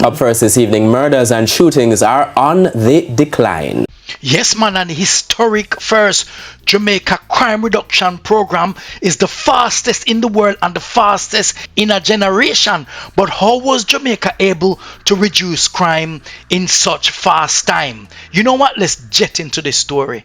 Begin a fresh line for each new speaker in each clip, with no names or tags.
Up first this evening, murders and shootings are on the decline.
Yes, man, an historic first. Jamaica crime reduction program is the fastest in the world and the fastest in a generation. But how was Jamaica able to reduce crime in such fast time? You know what? Let's jet into this story.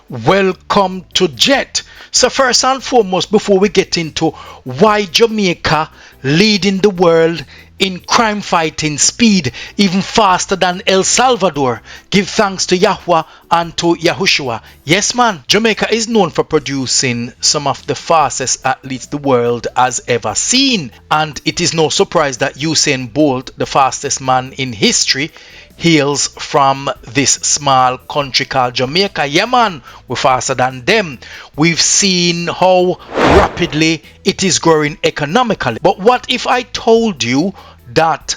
Welcome to Jet. So first and foremost, before we get into why Jamaica leading the world in crime fighting speed even faster than El Salvador, give thanks to Yahweh and to Yahushua. Yes, man, Jamaica is known for producing some of the fastest athletes the world has ever seen. And it is no surprise that Usain Bolt, the fastest man in history, hails from this small country called Jamaica. Yeah, man, we're faster than them. We've seen how rapidly it is growing economically. But what if I told you that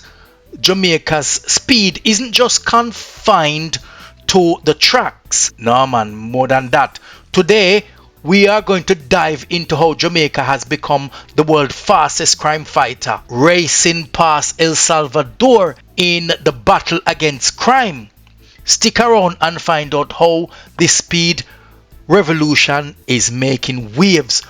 Jamaica's speed isn't just confined to the tracks? No, man, more than that. Today, we are going to dive into how Jamaica has become the world's fastest crime fighter, racing past El Salvador in the battle against crime. Stick around and find out how this speed revolution is making waves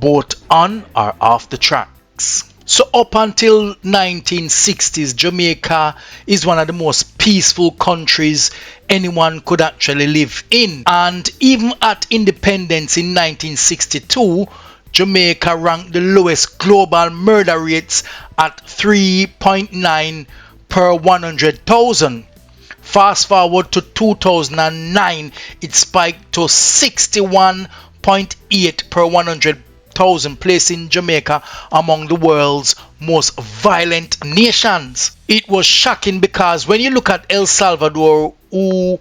both on or off the tracks. So up until 1960s, Jamaica is one of the most peaceful countries anyone could actually live in. And even at independence in 1962, Jamaica ranked the lowest global murder rates at 3.9 per 100,000. Fast forward to 2009, it spiked to 61.8 per 100,000, placing Jamaica among the world's most violent nations. It was shocking because when you look at El Salvador, who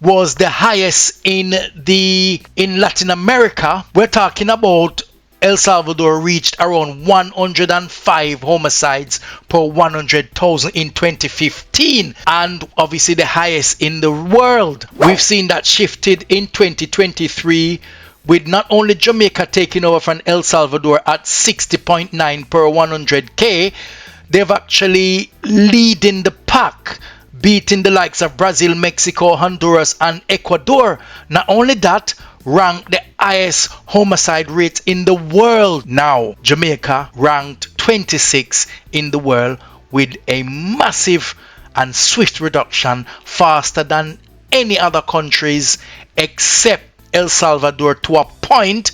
was the highest in Latin America, we're talking about El Salvador reached around 105 homicides per 100,000 in 2015, and obviously the highest in the world. We've seen that shifted in 2023, with not only Jamaica taking over from El Salvador at 60.9 per 100k, they've actually leading the pack, beating the likes of Brazil, Mexico, Honduras and Ecuador. Not only that, ranked the highest homicide rate in the world. Now, Jamaica ranked 26 in the world with a massive and swift reduction, faster than any other countries except El Salvador to a point.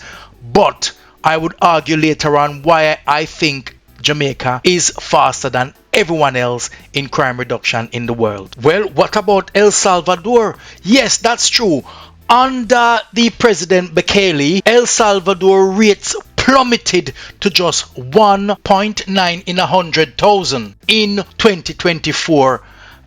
But I would argue later on why I think Jamaica is faster than everyone else in crime reduction in the world. Well, what about El Salvador? Yes, that's true. Under the President Bukele, El Salvador rates plummeted to just 1.9 in 100,000 in 2024,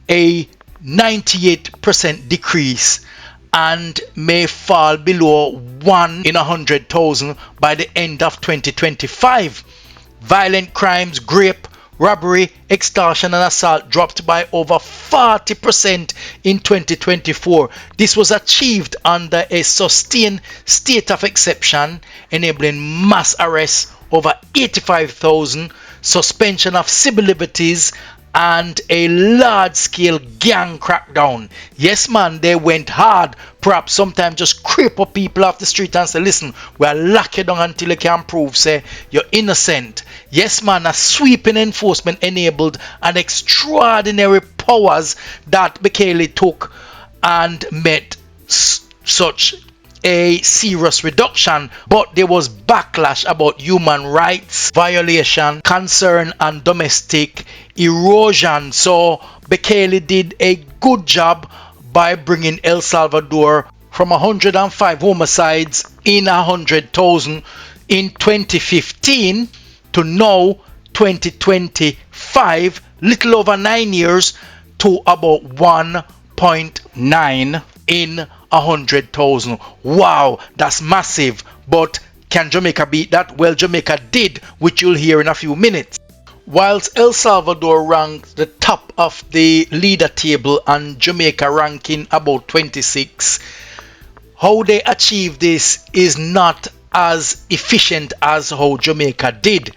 a 98% decrease, and may fall below 1 in 100,000 by the end of 2025. Violent crimes, rape, robbery, extortion and assault dropped by over 40% in 2024. This was achieved under a sustained state of exception, enabling mass arrests over 85,000, suspension of civil liberties, and a large-scale gang crackdown. Yes, man, they went hard. Perhaps sometimes just creep up people off the street and say, listen, we'll lock you down until you can prove, say, you're innocent. Yes, man, a sweeping enforcement enabled an extraordinary powers that Bukele took and met such a serious reduction, but there was backlash about human rights violation, concern and domestic erosion. So Bukele did a good job by bringing El Salvador from 105 homicides in 100,000 in 2015 to now 2025, little over 9 years, to about 1.9 in 100,000. Wow, that's massive. But can Jamaica beat that? Well, Jamaica did, which you'll hear in a few minutes. Whilst El Salvador ranked the top of the leader table and Jamaica ranking about 26, how they achieve this is not as efficient as how Jamaica did.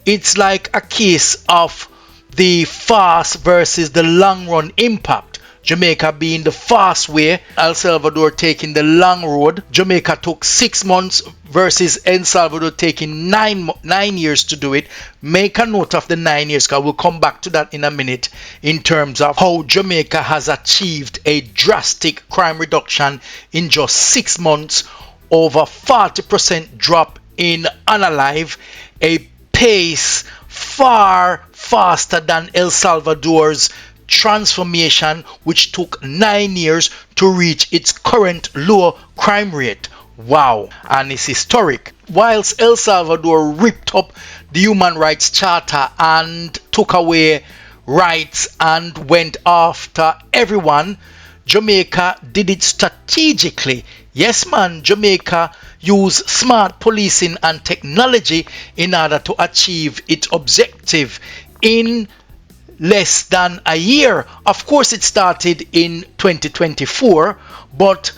It's like a case of the fast versus the long run impact. Jamaica being the fast way, El Salvador taking the long road. Jamaica took 6 months versus El Salvador taking 9 years to do it. Make a note of the 9 years, because we'll come back to that in a minute, in terms of how Jamaica has achieved a drastic crime reduction in just 6 months, over 40% drop in unalive, a pace far faster than El Salvador's transformation, which took 9 years to reach its current low crime rate. Wow, and it's historic. Whilst El Salvador ripped up the Human Rights Charter and took away rights and went after everyone, Jamaica did it strategically. Yes, man, Jamaica used smart policing and technology in order to achieve its objective in less than a year. Of course, it started in 2024, but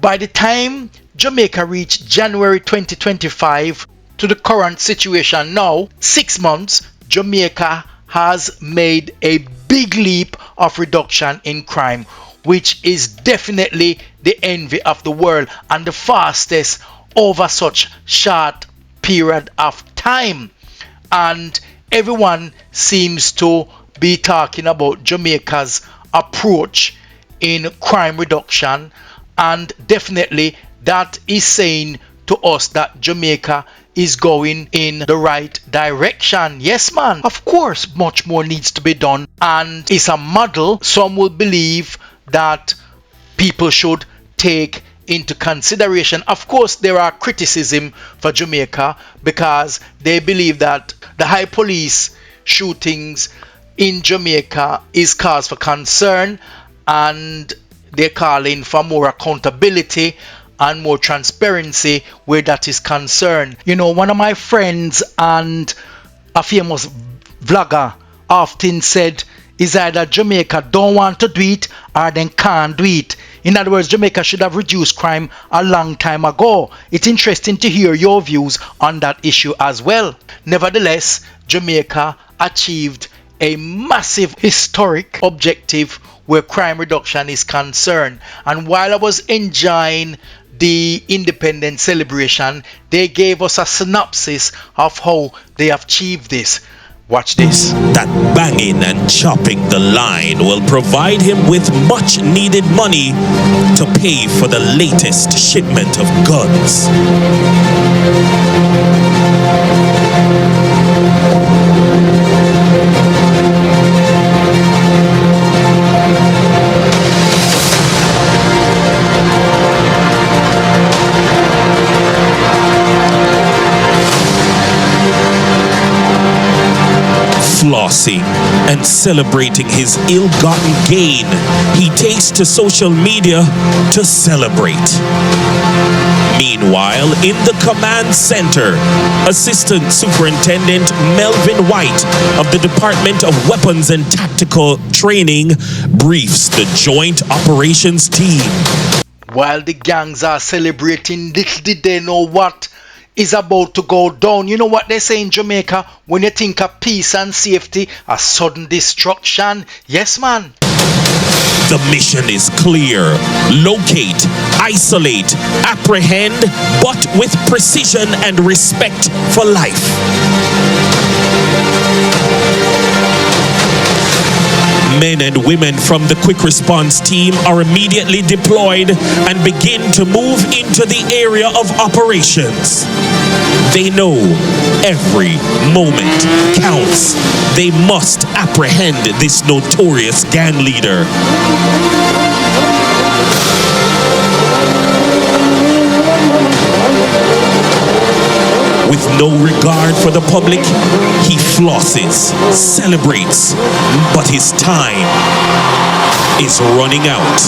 by the time Jamaica reached January 2025 to the current situation now, 6 months, Jamaica has made a big leap of reduction in crime, which is definitely the envy of the world and the fastest over such short period of time. And everyone seems to be talking about Jamaica's approach in crime reduction, and definitely that is saying to us that Jamaica is going in the right direction. Yes, man, of course much more needs to be done, and it's a model some will believe that people should take into consideration. Of course, there are criticism for Jamaica because they believe that the high police shootings in Jamaica is cause for concern, and they're calling for more accountability and more transparency where that is concerned. You know, one of my friends and a famous vlogger often said is either Jamaica don't want to do it or they can't do it. In other words, Jamaica should have reduced crime a long time ago. It's interesting to hear your views on that issue as well. Nevertheless, Jamaica achieved a massive historic objective where crime reduction is concerned. And while I was enjoying the independence celebration, they gave us a synopsis of how they achieved this. Watch this.
That banging and chopping the line will provide him with much needed money to pay for the latest shipment of guns. Flossing and celebrating his ill-gotten gain, he takes to social media to celebrate. Meanwhile, in the command center, Assistant Superintendent Melvin White of the Department of Weapons and Tactical Training briefs the Joint Operations Team.
While the gangs are celebrating, little did they know what is about to go down. You know what they say in Jamaica? When you think of peace and safety, a sudden destruction. Yes, man.
The mission is clear. Locate, isolate, apprehend, but with precision and respect for life. Men and women from the quick response team are immediately deployed and begin to move into the area of operations. They know every moment counts. They must apprehend this notorious gang leader. With no regard for the public, he flosses, celebrates, but his time is running out.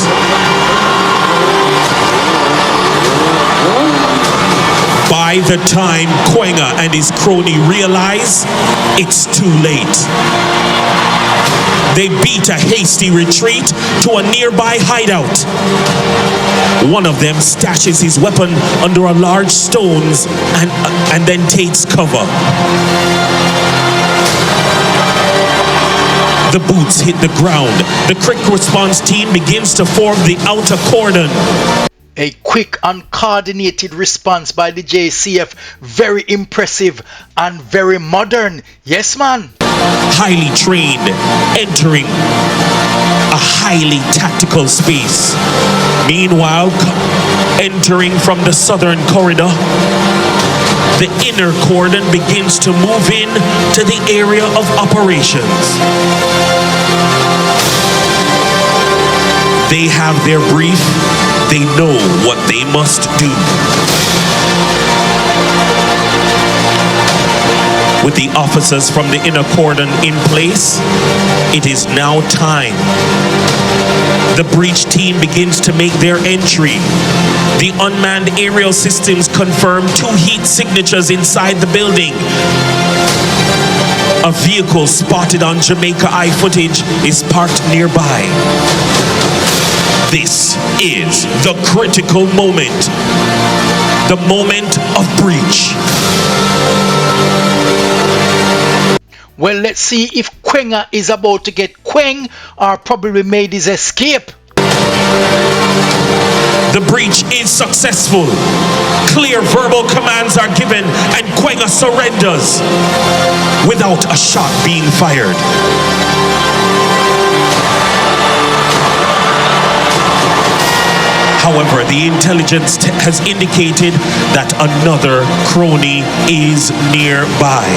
By the time Kwenga and his crony realize, it's too late. They beat a hasty retreat to a nearby hideout. One of them stashes his weapon under a large stones and then takes cover. The boots hit the ground. The quick response team begins to form the outer cordon.
A quick and coordinated response by the JCF. Very impressive and very modern. Yes, man.
Highly trained, entering a highly tactical space. Meanwhile, entering from the southern corridor, the inner cordon begins to move in to the area of operations. They have their brief. They know what they must do. With the officers from the inner cordon in place, it is now time. The breach team begins to make their entry. The unmanned aerial systems confirm 2 heat signatures inside the building. A vehicle spotted on Jamaica eye footage is parked nearby. This is the critical moment. The moment of breach.
Well, let's see if Kwenga is about to get Kweng or probably made his escape.
The breach is successful. Clear verbal commands are given and Kwenga surrenders without a shot being fired. However, the intelligence has indicated that another crony is nearby.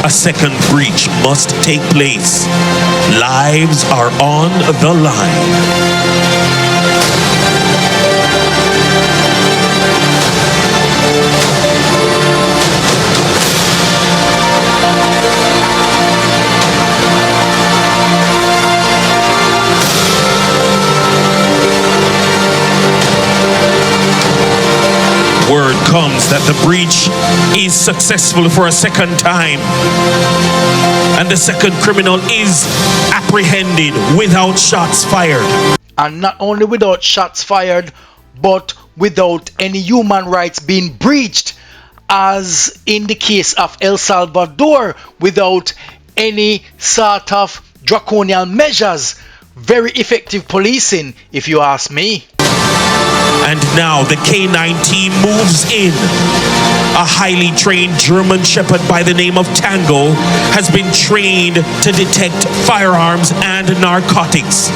A second breach must take place. Lives are on the line. Word comes that the breach is successful for a second time, and the second criminal is apprehended without shots fired.
And not only without shots fired, but without any human rights being breached, as in the case of El Salvador, without any sort of draconian measures. Very effective policing, if you ask me.
And now the K9 team moves in. A highly trained German Shepherd by the name of Tango has been trained to detect firearms and narcotics.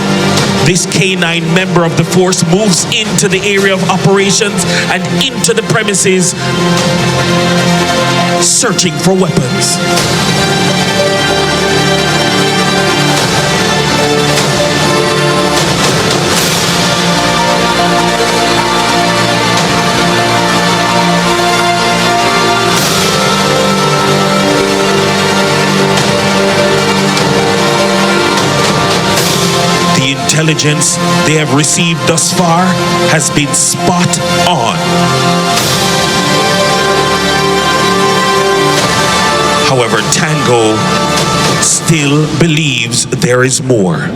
This K9 member of the force moves into the area of operations and into the premises, searching for weapons. Intelligence they have received thus far has been spot on. However, Tango still believes there is more.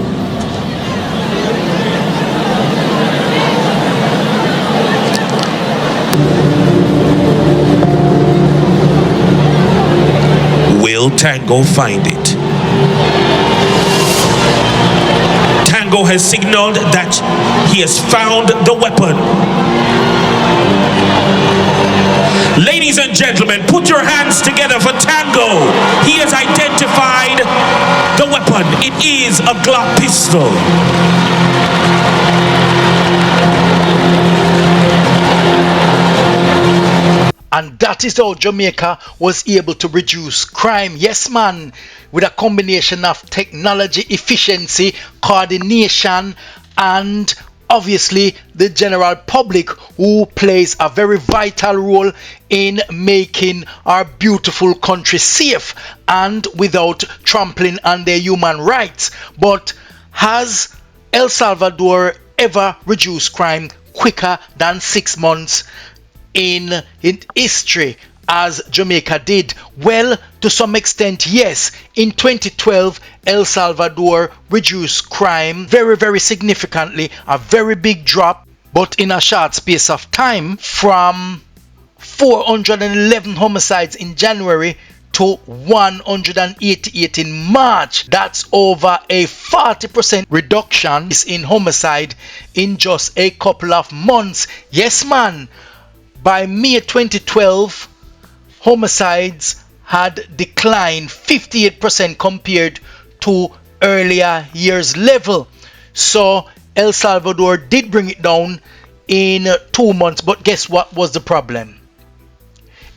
Will Tango find it? Tango has signaled that he has found the weapon. Ladies and gentlemen, put your hands together for Tango. He has identified the weapon. It is a Glock pistol.
And that is how Jamaica was able to reduce crime. Yes, man. With a combination of technology, efficiency, coordination, and obviously the general public, who plays a very vital role in making our beautiful country safe and without trampling on their human rights. But has El Salvador ever reduced crime quicker than 6 months in history? as Jamaica did? Well, to some extent, yes. In 2012, El Salvador reduced crime very, very significantly, a very big drop, but in a short space of time, from 411 homicides in January to 188 in March. That's over a 40% reduction in homicide in just a couple of months. Yes, man. By May 2012, homicides had declined 58% compared to earlier years level. So El Salvador did bring it down in 2 months, but guess what was the problem?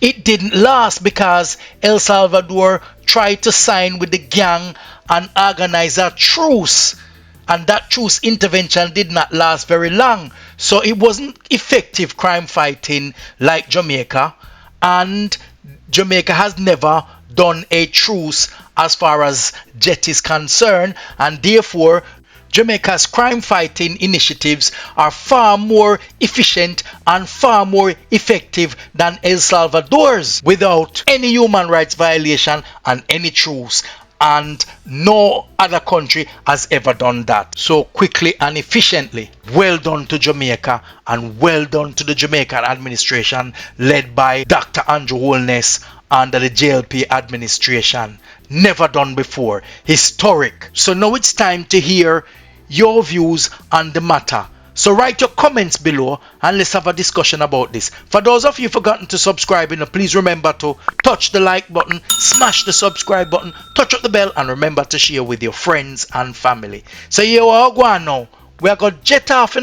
It didn't last because El Salvador tried to sign with the gang and organize a truce, and that truce intervention did not last very long. So it wasn't effective crime fighting like Jamaica, and Jamaica has never done a truce as far as Jet is concerned, and therefore Jamaica's crime fighting initiatives are far more efficient and far more effective than El Salvador's without any human rights violation and any truce. And no other country has ever done that so quickly and efficiently. Well done to Jamaica, and well done to the Jamaican administration led by Dr. Andrew Holness under the JLP administration. Never done before. Historic. So now it's time to hear your views on the matter. So write your comments below and let's have a discussion about this. For those of you forgotten to subscribe, please remember to touch the like button, smash the subscribe button, touch up the bell, and remember to share with your friends and family. So here we are going now. We are going to jet off,